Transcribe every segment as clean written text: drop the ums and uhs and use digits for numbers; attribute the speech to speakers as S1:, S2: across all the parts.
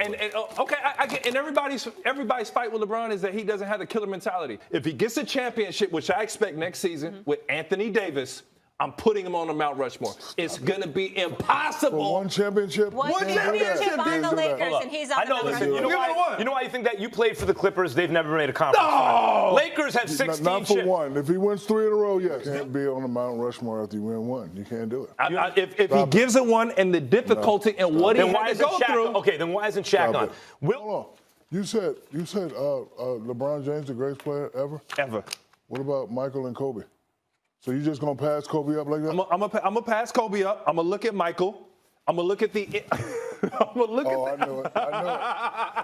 S1: Okay, I get, and everybody's fight with LeBron is that he doesn't have the killer mentality. If he gets a championship, which I expect next season with Anthony Davis, I'm putting him on the Mount Rushmore. It's going to be impossible.
S2: For one championship?
S3: One championship on the Lakers, and he's on the Mount Rushmore.
S4: You know why you think that? You played for the Clippers. They've never made a conference final. Lakers have 16
S2: Not for
S4: chips.
S2: one. If he wins 3 in a row, yes. You can't be on the Mount Rushmore after you win one. You can't do it.
S1: If he gives it one and the difficulty and what he had to go through.
S4: Okay, then why isn't Shaq on?
S2: Hold on. You said LeBron James the greatest player ever?
S1: Ever.
S2: What about Michael and Kobe? So you just gonna pass Kobe up like that?
S1: I'm gonna pass Kobe up. I'm gonna look at Michael. I'm gonna look at the.
S2: I knew it.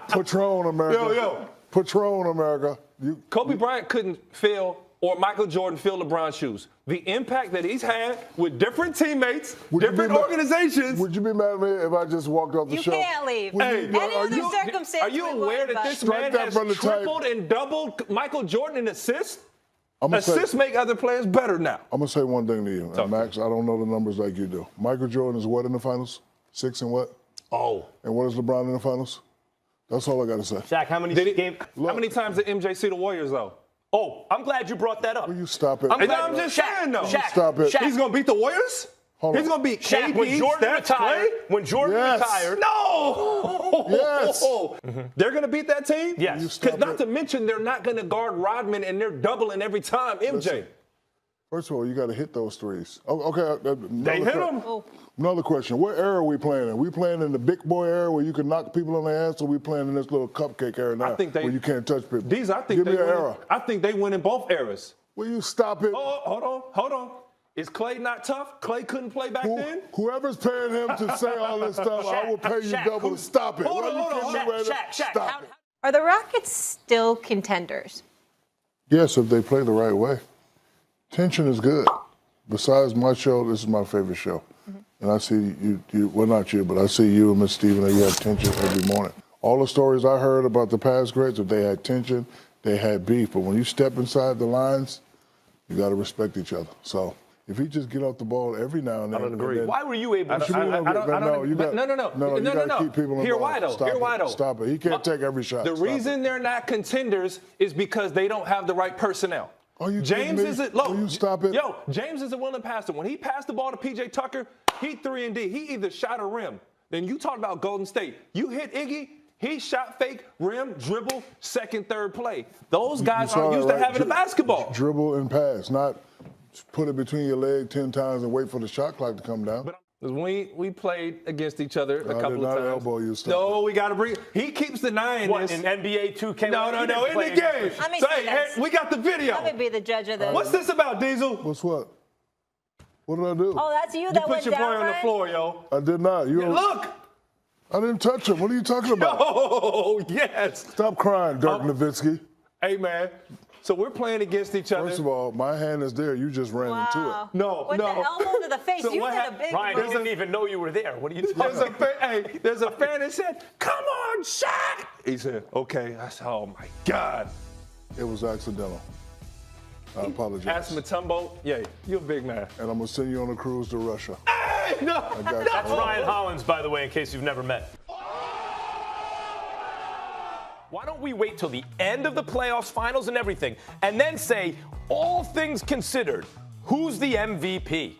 S2: Patron America.
S1: Yo.
S2: Patron America.
S1: Kobe Bryant couldn't fill, or Michael Jordan fill LeBron's shoes. The impact that he's had with different teammates, different organizations.
S2: Would you be mad at me if I just walked off the show?
S3: You can't leave.
S2: Any
S3: other circumstance.
S1: Are you aware that this man has tripled and doubled Michael Jordan in assists? Assists make other players better now.
S2: I'm going to say one thing to you. And Max, I don't know the numbers like you do. Michael Jordan is what in the finals? 6 and what?
S1: Oh.
S2: And what is LeBron in the finals? That's all I got to say.
S4: Shaq, how many
S1: times did MJ see the Warriors, though?
S4: Oh, I'm glad you brought that up.
S2: Will you stop it?
S1: I'm just saying, though.
S4: Shaq,
S2: stop it.
S1: He's going to beat the Warriors? He's going to beat
S4: Shaq,
S1: KD,
S4: when Jordan retired.
S1: No!
S2: Yes.
S1: They're going to beat that team?
S4: Yes.
S1: Because not to mention, they're not going to guard Rodman, and they're doubling every time. MJ.
S2: Listen, first of all, you got to hit those threes. Okay.
S1: They hit them.
S2: Another question. What era are we playing in? We playing in the big boy era where you can knock people on their ass, or we playing in this little cupcake era now where you can't touch people? Give me an era.
S1: I think they win in both eras.
S2: Will you stop it?
S1: Oh, hold on. Is Clay not tough? Clay couldn't play back then?
S2: Whoever's paying him to say all this stuff, I will pay you double to stop it.
S1: Hold on.
S4: Shaq.
S3: Are the Rockets still contenders?
S2: Yes, if they play the right way. Tension is good. Besides my show, this is my favorite show. And I see you, well, not you, but I see you and Miss Stephen, and you have tension every morning. All the stories I heard about the past greats, if they had tension, they had beef. But when you step inside the lines, you got to respect each other. So if he just get off the ball every now and then.
S1: I don't agree.
S4: Why were you able to?
S2: No, you got to keep people
S1: Here,
S2: involved.
S1: why though?
S2: Stop it. He can't take every shot.
S1: The reason they're not contenders is because they don't have the right personnel. James isn't. Look,
S2: will you stop it?
S1: Yo, James isn't willing to pass it. When he passed the ball to PJ Tucker, he 3-and-D. He either shot or rim. Then you talk about Golden State. You hit Iggy, he shot fake, rim, dribble, second, third play. Those guys aren't used to having a basketball.
S2: Dribble and pass, not put it between your leg 10 times and wait for the shot clock to come down.
S1: But we played against each other a couple of times.
S2: Elbow you.
S1: No, we got to bring. He keeps denying
S4: what,
S1: this.
S4: in NBA 2K?
S1: No, in the game. Hey, we got the video.
S3: Let me be the judge of this.
S1: What's this about, Diesel?
S2: What's what? What did I do?
S3: Oh, that's you that went down,
S1: You put your boy on the floor, yo.
S2: I did not.
S1: Look.
S2: I didn't touch him. What are you talking about?
S1: Oh, yes.
S2: Stop crying, Dirk Nowitzki.
S1: Hey, man. So we're playing against each other.
S2: First of all, my hand is there. You just ran into it.
S1: No.
S3: With the elbow to the face.
S1: So
S3: you did a big
S4: Ryan,
S3: move.
S4: I didn't even know you were there. What are you talking about?
S1: There's a fan that said, "Come on, Shaq." He said, "Okay." I said, "Oh my God."
S2: It was accidental. I apologize.
S1: Ask Mutombo. Yeah, you're a big man.
S2: And I'm going to send you on a cruise to Russia.
S1: Hey, no.
S4: That's Ryan Hollins, by the way, in case you've never met. Why don't we wait till the end of the playoffs, finals, and everything, and then say, all things considered, who's the MVP?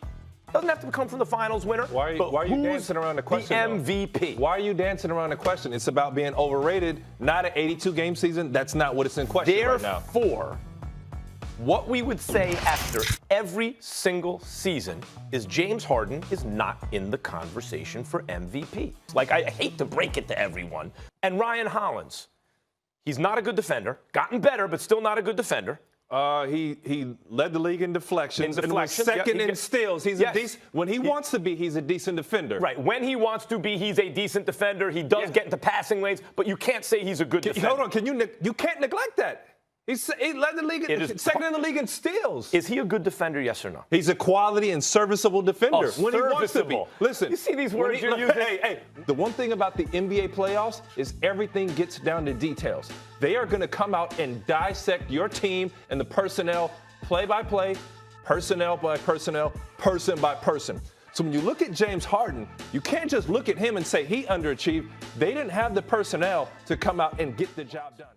S4: Doesn't have to come from the finals winner.
S1: Why are you dancing around the question?
S4: The MVP.
S1: Why are you dancing around the question? It's about being overrated, not an 82-game season. That's not what it's in question right now.
S4: Therefore, what we would say after every single season is James Harden is not in the conversation for MVP. Like, I hate to break it to everyone. And Ryan Hollins, he's not a good defender. Gotten better, but still not a good defender.
S1: He led the league in deflections. And was second in steals. He's a decent. When he wants to be, he's a decent defender.
S4: Right. When he wants to be, he's a decent defender. He does get into passing lanes, but you can't say he's a good defender.
S1: Hold on. You can't neglect that. He led the league, second in the league in steals.
S4: Is he a good defender, yes or no?
S1: He's a quality and serviceable defender. When he wants to be. Listen.
S4: You see these words you're using?
S1: Hey. The one thing about the NBA playoffs is everything gets down to details. They are going to come out and dissect your team and the personnel play by play, personnel by personnel, person by person. So when you look at James Harden, you can't just look at him and say he underachieved. They didn't have the personnel to come out and get the job done.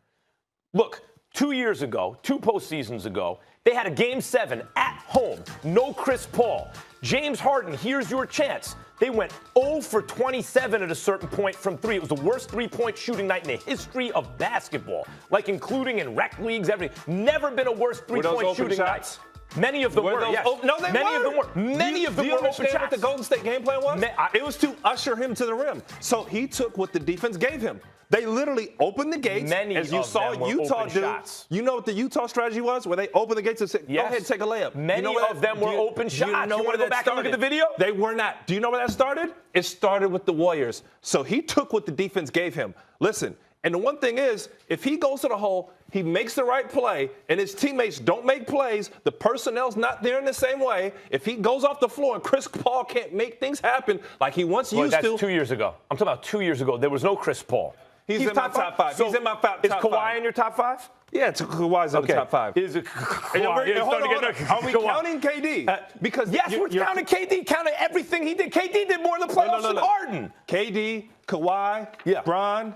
S4: Look, 2 years ago, 2 postseasons ago, they had a Game 7 at home, no Chris Paul. James Harden, here's your chance. They went 0 for 27 at a certain point from 3. It was the worst three-point shooting night in the history of basketball, like including in rec leagues, everything. Never been a worse three-point shooting night. Many of them were, yes.
S1: No, they
S4: Many
S1: weren't.
S4: of them were. Many of them were open shots.
S1: What the Golden State game plan was? It was to usher him to the rim. So he took what the defense gave him. They literally opened the gates.
S4: Many
S1: as you
S4: of
S1: saw
S4: them were
S1: Utah
S4: open
S1: do.
S4: shots.
S1: You know what the Utah strategy was? Where they opened the gates and said,
S4: Yes.
S1: go ahead and take a layup.
S4: Many of them were open shots. You want to go back and look at the video?
S1: They were not. Do you know where that started? It started with the Warriors. So he took what the defense gave him. Listen, and the one thing is, if he goes to the hole, he makes the right play, and his teammates don't make plays, the personnel's not there in the same way. If he goes off the floor and Chris Paul can't make things happen like he once used to.
S4: That's 2 years ago. I'm talking about 2 years ago. There was no Chris Paul.
S1: He's in my top 5.
S4: So
S1: he's in my top 5.
S4: Is Kawhi in your top 5?
S1: Yeah, Kawhi's in the top 5.
S4: Is it Kawhi?
S1: Are we counting KD? Because
S4: yes, we're counting KD. Counting everything he did. KD did more in the playoffs than Harden.
S1: KD, Kawhi, Bron,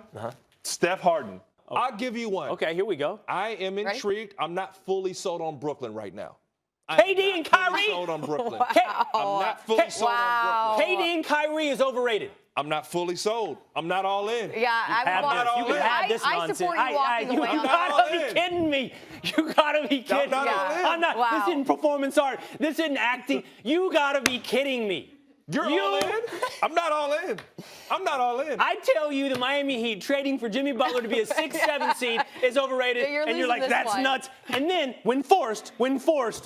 S1: Steph, Harden. I'll give you one.
S5: Okay, here we go.
S1: I am intrigued. I'm not fully sold on Brooklyn right now.
S5: KD and Kyrie.
S1: Sold on Brooklyn.
S3: Wow.
S1: I'm not fully sold on Brooklyn.
S5: KD and Kyrie is overrated.
S1: I'm not fully sold. I'm not all in.
S6: Yeah,
S5: You can have this
S6: I
S5: nonsense.
S6: support you walking away
S5: You
S6: on
S5: gotta
S1: that.
S5: be kidding me. You gotta be kidding me. I'm not.
S6: Wow.
S5: This isn't performance art. This isn't acting. You gotta be kidding me.
S1: You're all in? I'm not all in. I'm not all in.
S5: I tell you, the Miami Heat trading for Jimmy Butler to be a 6-7 seed is overrated,
S6: Yeah,
S5: and you're like,
S6: losing this
S5: that's
S6: one.
S5: nuts. And then, when forced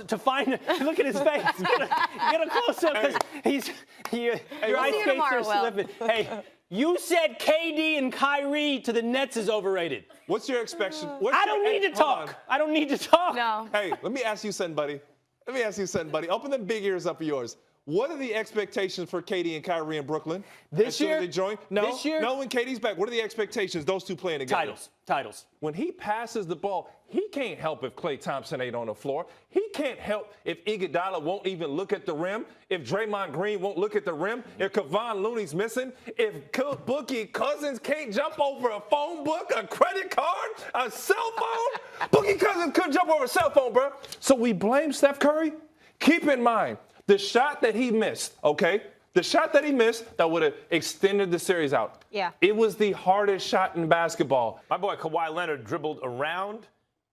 S5: to find, look at his face. Get a close up because your ice
S6: see you
S5: skates
S6: tomorrow,
S5: are
S6: Will.
S5: slipping. Hey, you said KD and Kyrie to the Nets is overrated.
S1: What's your expectation?
S5: I don't need to talk. I don't need to talk.
S6: No.
S1: Hey, let me ask you something, buddy. Open them big ears up of yours. What are the expectations for KD and Kyrie in Brooklyn?
S5: This year?
S1: They join? No,
S5: This year?
S1: No, when KD's back, what are the expectations, those two playing together?
S5: Titles.
S1: When he passes the ball, he can't help if Klay Thompson ain't on the floor. He can't help if Iguodala won't even look at the rim, if Draymond Green won't look at the rim, if Kevon Looney's missing, if Boogie Cousins can't jump over a phone book, a credit card, a cell phone. Boogie Cousins couldn't jump over a cell phone, bro. So we blame Steph Curry? Keep in mind, the shot that he missed, okay? The shot that he missed that would have extended the series out.
S3: Yeah.
S1: It was the hardest shot in basketball.
S4: My boy Kawhi Leonard dribbled around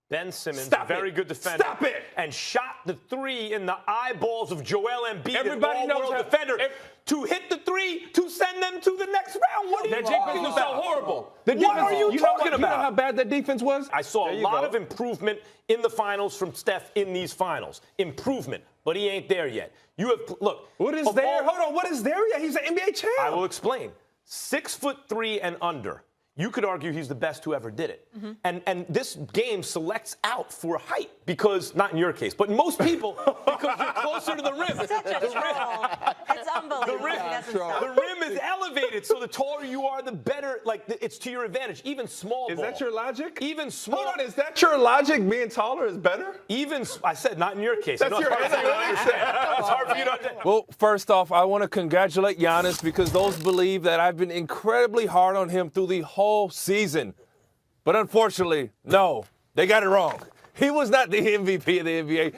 S4: Ben Simmons,
S1: Stop
S4: very
S1: it.
S4: good defender.
S1: Stop it.
S4: And shot the 3 in the eyeballs of Joel Embiid,
S1: Everybody
S4: an
S1: knows
S4: all-world
S1: how-
S4: defender, to hit the 3 to send them to the next round. What are you
S1: That
S4: talking
S1: defense was so
S4: about?
S1: horrible.
S4: What are you talking
S1: You know
S4: about?
S1: how bad that defense was?
S4: I saw a
S1: There you
S4: lot
S1: go.
S4: of improvement in the finals from Steph in these finals. Improvement, but he ain't there yet. You have look.
S1: What is
S4: of
S1: there?
S4: all-
S1: Hold on. What is there yet? He's an NBA champ.
S4: I will explain. 6'3" and under. You could argue he's the best who ever did it. And this game selects out for height because, not in your case, but most people, because you're closer to the rim.
S3: Such a troll. It's unbelievable.
S4: The rim,
S3: He doesn't
S2: troll.
S3: stop.
S4: the rim is elevated, so the taller you are, the better. Like it's to your advantage. Even small
S1: Is
S4: ball.
S1: that your logic?
S4: Even small.
S1: Hold on. Is that your logic? Being taller is better?
S4: I said not in your case. I know
S1: That's your
S4: it's hard-
S1: answer.
S4: It's hard for you to understand.
S1: Well, first off, I want to congratulate Giannis because those believe that I've been incredibly hard on him through the whole season. But unfortunately, no, they got it wrong. He was not the MVP of the NBA.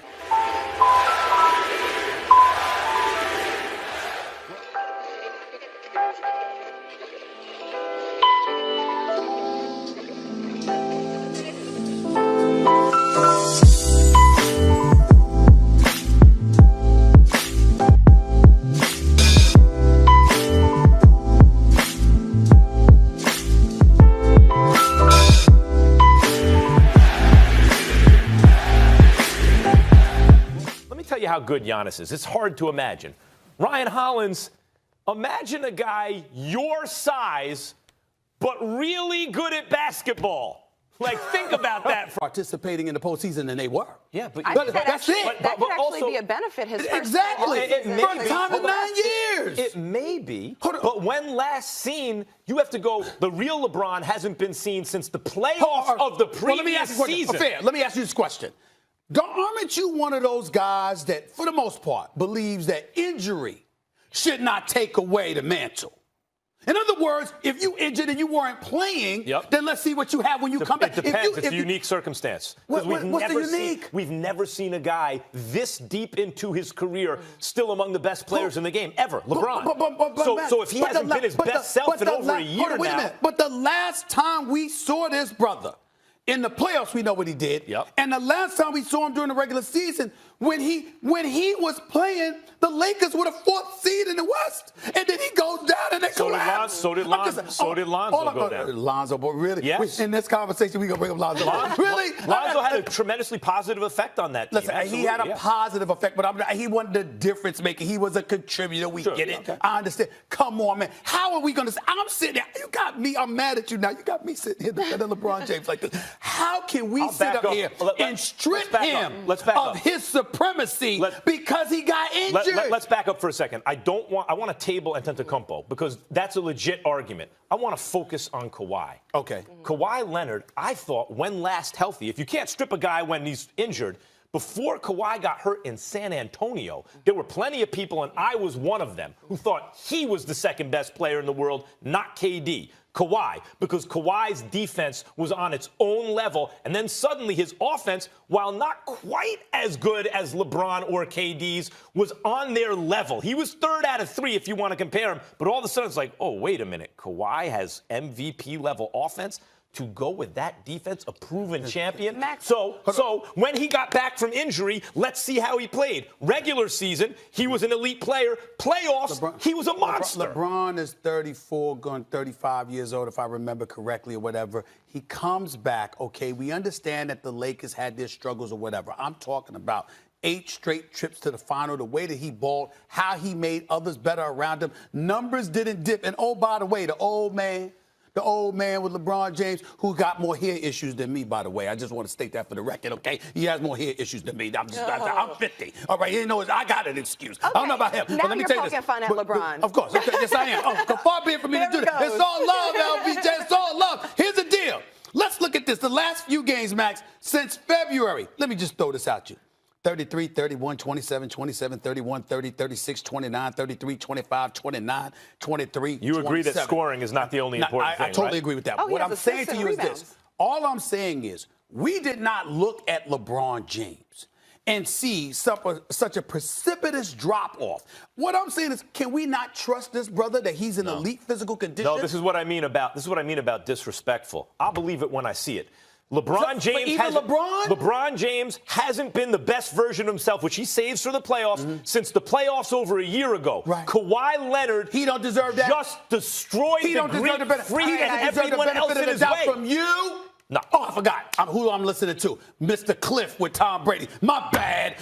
S4: Let me tell you how good Giannis is. It's hard to imagine. Ryan Hollins, imagine a guy your size, but really good at basketball. Like, think about that.
S7: Participating in the postseason, and they were.
S4: Yeah, but
S6: I think that
S7: that's
S6: actually,
S7: it.
S6: that
S4: But
S6: could actually
S4: also-
S6: be a benefit. His first
S7: Exactly.
S6: postseason.
S4: It may
S7: First
S4: be.
S7: time in 9 years.
S4: It may be,
S7: Hold on.
S4: but when last seen, you have to go, the real LeBron hasn't been seen since the playoffs of the
S7: Well, let me
S4: previous
S7: ask you a question.
S4: season.
S7: Fair. Let me ask you this question. Aren't you one of those guys that, for the most part, believes that injury should not take away the mantle. In other words, if you injured and you weren't playing, then let's see what you have when you come back.
S4: It depends. It's a unique circumstance.
S7: What's the unique?
S4: We've never seen a guy this deep into his career still among the best players in the game ever. LeBron. So if he hasn't been his best self in over a year now.
S7: But the last time we saw this brother in the playoffs, we know what he did. And the last time we saw him during the regular season, when he was playing, the Lakers were the 4th seed in the West, and then he goes down and they collapse.
S4: So did Lonzo go down.
S7: Lonzo, but really,
S4: yes.
S7: In this conversation, we gonna bring up Lonzo. Really,
S4: Lonzo had a tremendously positive effect on that team.
S7: Listen, he had a positive effect, but he wasn't the difference maker. He was a contributor. We get it. Okay. I understand. Come on, man. How are we gonna? I'm sitting there. You got me. I'm mad at you now. You got me sitting here defending LeBron James like this. How can we sit up here and strip him of his supremacy because he got injured?
S4: Let's back up for a second. I want to table Antetokounmpo because that's a legit argument. I want to focus on Kawhi.
S7: Okay.
S4: Kawhi Leonard, I thought, when last healthy, if you can't strip a guy when he's injured, before Kawhi got hurt in San Antonio, there were plenty of people, and I was one of them, who thought he was the second best player in the world, not KD. Kawhi, because Kawhi's defense was on its own level, and then suddenly his offense, while not quite as good as LeBron or KD's, was on their level. He was 3rd out of 3 if you want to compare him, but all of a sudden it's like, oh, wait a minute, Kawhi has MVP-level offense? To go with that defense, a proven champion. So when he got back from injury, let's see how he played. Regular season, he was an elite player. Playoffs, he was a monster.
S7: LeBron is 34, going 35 years old, if I remember correctly or whatever. He comes back, okay, we understand that the Lakers had their struggles or whatever. I'm talking about 8 straight trips to the final, the way that he balled, how he made others better around him. Numbers didn't dip. And, oh, by the way, the old man with LeBron James, who got more hair issues than me, by the way. I just want to state that for the record, okay? He has more hair issues than me. I'm 50. All right, I got an excuse. Okay. I don't know about him.
S3: Now
S7: but let me
S3: you're
S7: tell you
S3: poking fun at LeBron.
S7: Of course. Okay, yes, I am. Far be it from me to do that. It's all love, LBJ. It's all love. Here's the deal. Let's look at this. The last few games, Max, since February. Let me just throw this at you. 33, 31, 27, 27, 31, 30, 36, 29, 33, 25, 29, 23,
S4: You agree
S7: 27.
S4: that scoring is not the only important thing,
S7: I totally agree with that.
S3: Oh,
S7: what I'm saying to you is this. All I'm saying is we did not look at LeBron James and see such a precipitous drop-off. What I'm saying is, can we not trust this brother that he's in elite physical condition?
S4: No, this is what I mean about disrespectful. I'll believe it when I see it. LeBron James hasn't been the best version of himself, which he saves for the playoffs, since the playoffs over a year ago.
S7: Right.
S4: Kawhi Leonard,
S7: he don't deserve that.
S4: Just destroyed the Greek freak and everyone else in his way.
S7: From you?
S4: No.
S7: Oh, I forgot. Who I'm listening to. Mr. Cliff with Tom Brady. My bad.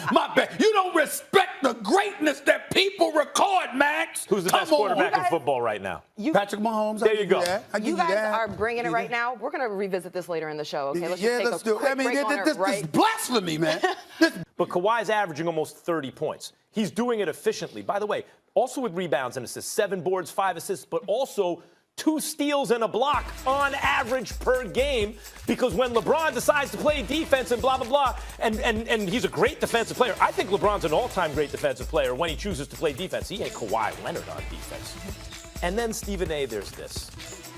S7: You don't respect the greatness that people record, Max.
S4: Who's the best quarterback in football right now?
S7: Patrick Mahomes.
S4: There you go.
S3: You guys are bringing it right now. We're going to revisit this later in the show, okay? Let's do it.
S7: This is blasphemy, man.
S4: But Kawhi's averaging almost 30 points. He's doing it efficiently. By the way, also with rebounds and assists, 7 boards, 5 assists, but also 2 steals and a block on average per game, because when LeBron decides to play defense and blah, blah, blah, and he's a great defensive player. I think LeBron's an all-time great defensive player when he chooses to play defense. He had Kawhi Leonard on defense. And then, Stephen A., there's this.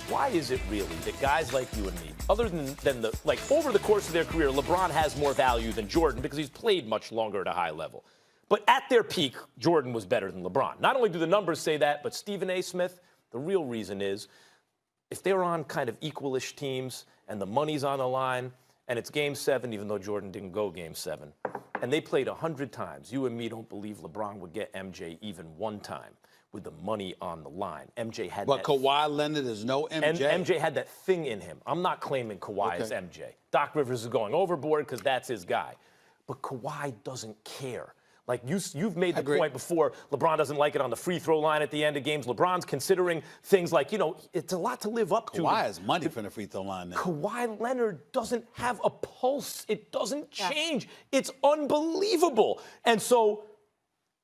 S4: Why is it really that guys like you and me, other than over the course of their career, LeBron has more value than Jordan because he's played much longer at a high level. But at their peak, Jordan was better than LeBron. Not only do the numbers say that, but Stephen A. Smith, the real reason is, if they're on kind of equalish teams and the money's on the line and it's Game 7, even though Jordan didn't go Game 7, and they played 100 times, you and me don't believe LeBron would get MJ even one time with the money on the line. MJ had
S7: But Kawhi Leonard is no MJ.
S4: And MJ had that thing in him. I'm not claiming Kawhi is MJ. Doc Rivers is going overboard because that's his guy. But Kawhi doesn't care. Like, you've made the point before, LeBron doesn't like it on the free throw line at the end of games. LeBron's considering things like, it's a lot to live up to.
S7: Kawhi has money from the free throw line now.
S4: Kawhi Leonard doesn't have a pulse. It doesn't change. It's unbelievable. And so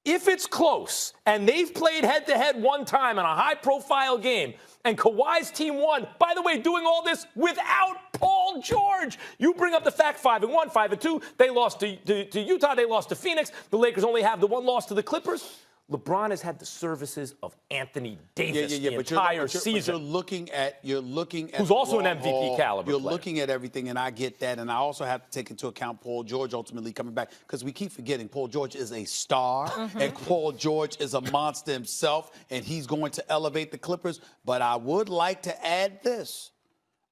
S4: if it's close and they've played head-to-head one time in a high-profile game and Kawhi's team won, by the way, doing all this without Paul George. You bring up the fact 5-1, 5-2. They lost to Utah. They lost to Phoenix. The Lakers only have the one loss to the Clippers. LeBron has had the services of Anthony Davis the
S7: but
S4: entire
S7: season.
S4: season.
S7: You're looking at
S4: who's also an MVP caliber
S7: You're
S4: player.
S7: looking at everything, and I get that. And I also have to take into account Paul George ultimately coming back, because we keep forgetting Paul George is a star, and Paul George is a monster himself, and he's going to elevate the Clippers. But I would like to add this.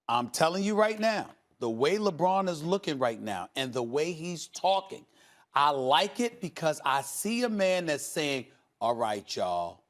S7: I'm telling you right now, the way LeBron is looking right now and the way he's talking, I like it because I see a man that's saying, all right, y'all,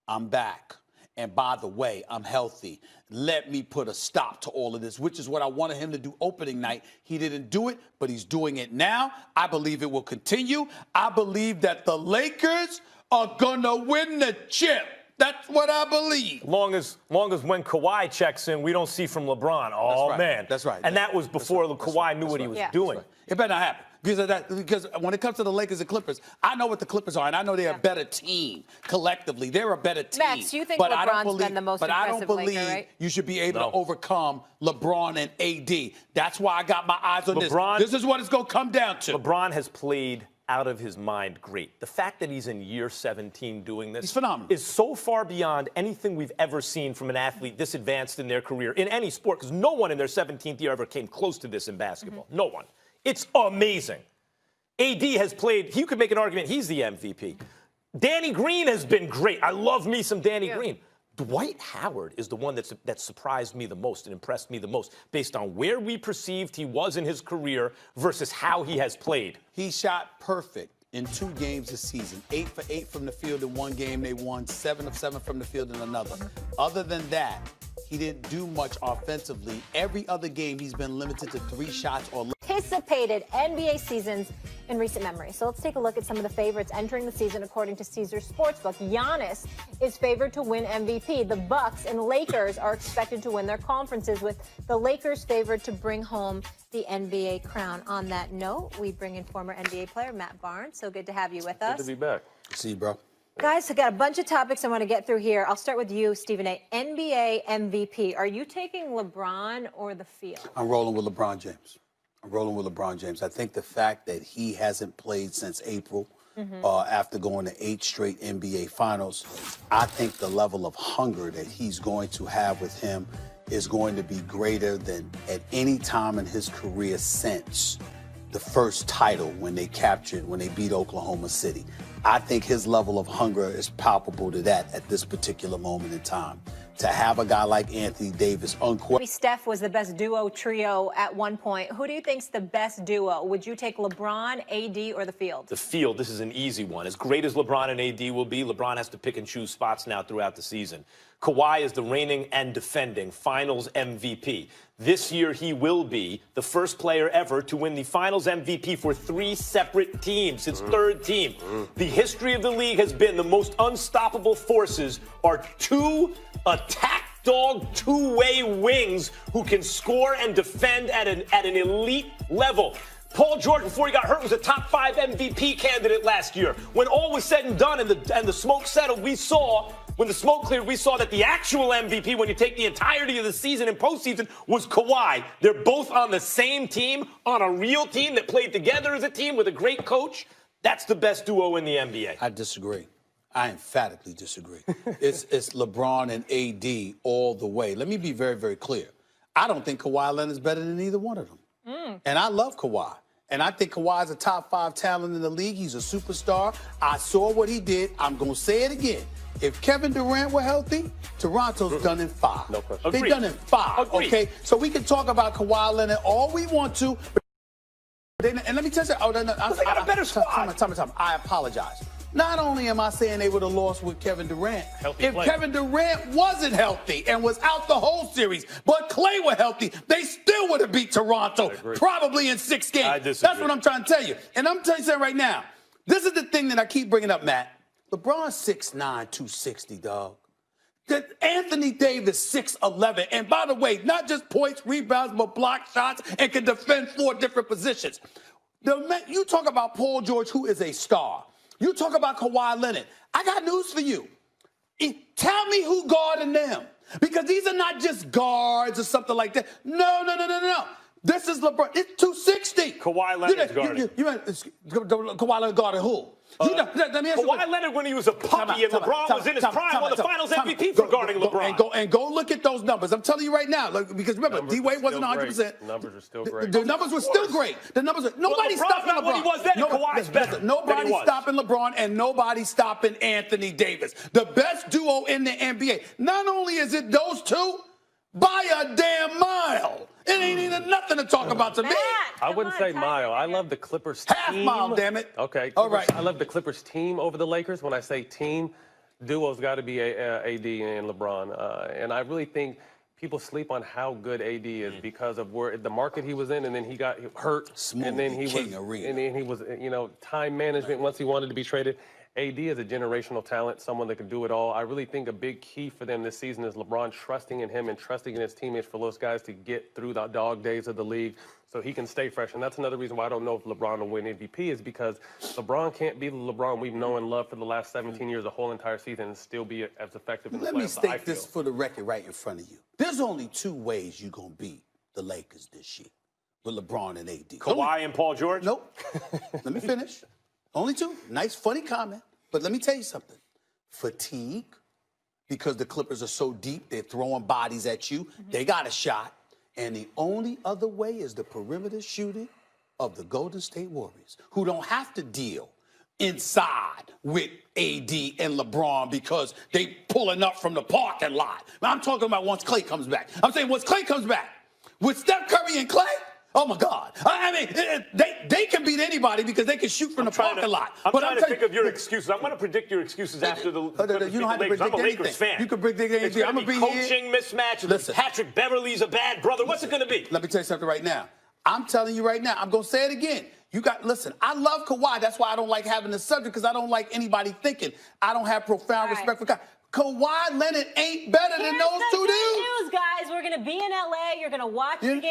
S7: I'm back. And by the way, I'm healthy. Let me put a stop to all of this, which is what I wanted him to do opening night. He didn't do it, but he's doing it now. I believe it will continue. I believe that the Lakers are going to win the chip. That's what I believe.
S4: Long as when Kawhi checks in, we don't see from LeBron. Oh,
S7: right.
S4: man.
S7: That's right.
S4: And that was before Kawhi knew what he was doing.
S7: It better not happen. Because when it comes to the Lakers and Clippers, I know what the Clippers are, and I know they're a better team collectively. They're a better team.
S3: Max, you think
S7: but
S3: LeBron's been the most impressive Laker, right?
S7: You should be able to overcome LeBron and AD. That's why I got my eyes on this. This is what it's going to come down to.
S4: LeBron has played out of his mind great. The fact that he's in year 17 doing this
S7: He's phenomenal.
S4: Is so far beyond anything we've ever seen from an athlete this advanced in their career in any sport, because no one in their 17th year ever came close to this in basketball. No one. It's amazing. AD has played, you could make an argument he's the MVP. Danny Green has been great. I love me some Danny Green. Dwight Howard is the one that surprised me the most and impressed me the most based on where we perceived he was in his career versus how he has played.
S7: He shot perfect in 2 games this season. 8 for 8 from the field in one game they won, 7 of 7 from the field in another. Other than that, he didn't do much offensively. Every other game, he's been limited to 3 shots or less.
S6: Anticipated NBA seasons in recent memory. So let's take a look at some of the favorites entering the season according to Caesars Sportsbook. Giannis is favored to win MVP. The Bucks and Lakers are expected to win their conferences, with the Lakers favored to bring home the NBA crown. On that note, we bring in former NBA player Matt Barnes. So good to have you with us.
S4: Good to be back.
S7: See you, bro.
S6: Guys, I've got a bunch of topics I want to get through here. I'll start with you, Stephen A. NBA MVP. Are you taking LeBron or the field?
S7: I'm rolling with LeBron James. I think the fact that he hasn't played since April, after going to 8 straight NBA finals, I think the level of hunger that he's going to have with him is going to be greater than at any time in his career since the first title when they beat Oklahoma City. I think his level of hunger is palpable to that at this particular moment in time. To have a guy like Anthony Davis,
S6: Steph was the best duo trio at one point. Who do you think's the best duo? Would you take LeBron, AD, or the field?
S4: The field, this is an easy one. As great as LeBron and AD will be, LeBron has to pick and choose spots now throughout the season. Kawhi is the reigning and defending Finals MVP. This year, he will be the first player ever to win the Finals MVP for 3 separate teams, his 3rd team. The history of the league has been the most unstoppable forces are 2 attack dog 2-way wings who can score and defend at an elite level. Paul George, before he got hurt, was a top 5 MVP candidate last year. When all was said and done and the smoke settled, when the smoke cleared, we saw that the actual MVP, when you take the entirety of the season and postseason, was Kawhi. They're both on the same team, on a real team that played together as a team with a great coach. That's the best duo in the NBA.
S7: I disagree. I emphatically disagree. It's LeBron and AD all the way. Let me be very, very clear. I don't think Kawhi Leonard's better than either one of them. And I love Kawhi. And I think Kawhi's a top 5 talent in the league. He's a superstar. I saw what he did. I'm going to say it again. If Kevin Durant were healthy, Toronto's done in 5.
S4: No question.
S7: They've done in 5.
S4: Agreed.
S7: Okay? So we can talk about Kawhi Leonard all we want to. And let me tell you,
S4: they got a better squad.
S7: Time. I apologize. Not only am I saying they would have lost with Kevin Durant, Kevin Durant wasn't healthy and was out the whole series, but Clay were healthy, they still would have beat Toronto, probably in 6 games.
S4: I disagree.
S7: That's what I'm trying to tell you. And I'm telling you something right now. This is the thing that I keep bringing up, Matt. LeBron's 6'9", 260, dog. Anthony Davis, 6'11". And by the way, not just points, rebounds, but block shots and can defend 4 different positions. You talk about Paul George, who is a star. You talk about Kawhi Leonard. I got news for you. Tell me who guarding them. Because these are not just guards or something like that. No. This is LeBron. It's 260.
S4: Kawhi Leonard's guarding.
S7: Kawhi Leonard guarding who? Let me ask you
S4: Kawhi Leonard, when he was a puppy and LeBron was in his prime, won the Finals MVP for guarding LeBron.
S7: And go look at those numbers. I'm telling you right now, because remember, D-Wade wasn't 100%.
S8: Numbers are still great.
S7: The numbers were still great. The numbers. Nobody's stopping LeBron.
S4: What he was then, Kawhi's better.
S7: Nobody's stopping LeBron, and nobody's stopping Anthony Davis. The best duo in the NBA. Not only is it those two, by a damn mile. It ain't even nothing to talk about to me.
S8: I wouldn't say mile. I love the Clippers team.
S7: Half mile, damn it.
S8: Okay.
S7: All right.
S8: I love the Clippers team over the Lakers. When I say team, duo's got to be AD and LeBron. And I really think people sleep on how good AD is because of where the market he was in, and then he got hurt. And then he was, time management once he wanted to be traded. AD is a generational talent, someone that can do it all. I really think a big key for them this season is LeBron trusting in him and trusting in his teammates for those guys to get through the dog days of the league so he can stay fresh. And that's another reason why I don't know if LeBron will win MVP is because LeBron can't be the LeBron we've known and loved for the last 17 years, the whole entire season, and still be as effective in the playoffs.
S7: Let me state this for the record right in front of you. There's only two ways you're going to beat the Lakers this year with LeBron and AD.
S4: Kawhi and Paul George?
S7: Nope. Let me finish. Only two. Nice, funny comment. But let me tell you something. Fatigue, because the Clippers are so deep, they're throwing bodies at you. They got a shot. And the only other way is the perimeter shooting of the Golden State Warriors, who don't have to deal inside with AD and LeBron because they pulling up from the parking lot. I'm talking about once Klay comes back. I'm saying once Klay comes back, with Steph Curry and Klay, oh, my God. I mean, they can beat anybody because they can shoot from the parking lot.
S4: I'm trying to think of your excuses. I'm going to predict your excuses after the
S7: you don't have to predict
S4: I'm a Lakers
S7: anything.
S4: fan.
S7: You can predict anything.
S4: It's going to be coaching mismatch.
S7: Listen.
S4: Patrick Beverly's a bad brother. What's it going to be?
S7: Let me tell you something right now. I'm telling you right now. I'm going to say it again. Listen, I love Kawhi. That's why I don't like having the subject, because I don't like anybody thinking. I don't have profound respect for Kawhi. Kawhi Leonard ain't better than those two dudes.
S6: News, guys. We're going to be in L.A. You're going to watch the game.